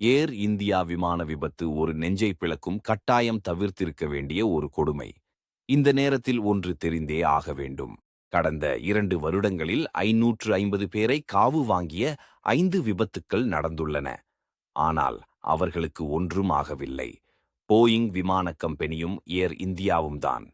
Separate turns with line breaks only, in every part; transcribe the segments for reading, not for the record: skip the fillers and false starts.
ஏர் India விமான விபத்து ஒரு நெஞ்சை பிளக்கும் கட்டாயம் தவிர்த்திருக்க வேண்டிய ஒரு கொடுமை. இந்த நேரத்தில் ஒன்று தெரிந்தே ஆக வேண்டும். கடந்த 2 வருடங்களில் 550 பேரை காவு வாங்கிய 5 விபத்துக்கள் நடந்துள்ளன. ஆனால் அவர்களுக்கு ஒன்றும் ஆகவில்லை. போயிங் விமான கம்பெனியும் ஏர் இந்தியாவும் தான்.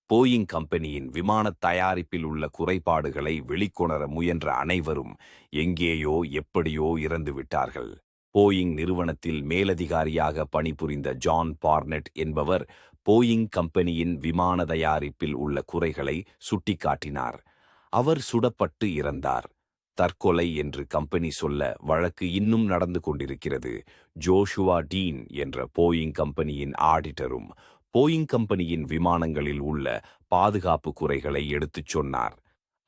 போயிங் கம்பெனியின் விமானத் தயாரிப்பில் உள்ள குறைபாடுகளை வெளிக்கொணர முயன்ற அனைவரும் எங்கேயோ எப்படியோ இறந்துவிட்டார்கள். போயிங் நிறுவனத்தில் மேலதிகாரியாக பணிபுரிந்த ஜான் பார்னெட் என்பவர் போயிங் கம்பெனியின் விமான தயாரிப்பில் உள்ள குறைகளை சுட்டிக்காட்டினார். அவர் சுடப்பட்டு இறந்தார். தற்கொலை என்று கம்பெனி சொல்ல வழக்கு இன்னும் நடந்து கொண்டிருக்கிறது. ஜோஷுவா டீன் என்ற போயிங் கம்பெனியின் ஆடிட்டரும் போயிங் கம்பெனியின் விமானங்களில் உள்ள பாதுகாப்பு குறைகளை எடுத்துச் சொன்னார்.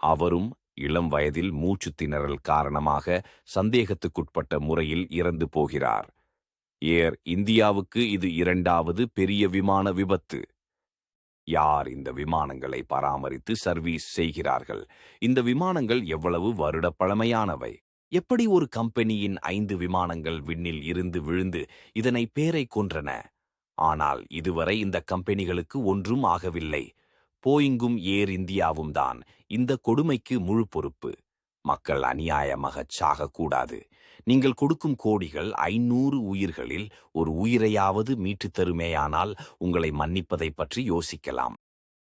அவரும் இளம் வயதில் மூச்சு திணறல் காரணமாக சந்தேகத்துக்குட்பட்ட முறையில் இறந்து போகிறார். ஏர் இந்தியாவுக்கு இது 2வது பெரிய விமான விபத்து. யார் இந்த விமானங்களை பராமரித்து சர்வீஸ் செய்கிறார்கள்? இந்த விமானங்கள் எவ்வளவு வருட பழமையானவை? எப்படி ஒரு கம்பெனியின் 5 விமானங்கள் விண்ணில் இருந்து விழுந்து இதனை பேரை கொன்றன? ஆனால் இதுவரை இந்த கம்பெனிகளுக்கு ஒன்றும் ஆகவில்லை. போயிங்கும் ஏர் இந்தியாவும் தான் இந்த கொடுமைக்கு முழு பொறுப்பு. மக்கள் அநியாயமாகச் சாகக்கூடாது. நீங்கள் கொடுக்கும் கோடிகள் 500 உயிர்களில் ஒரு உயிரையாவது மீட்டுத் தருமேயானால் உங்களை மன்னிப்பதை பற்றி யோசிக்கலாம்.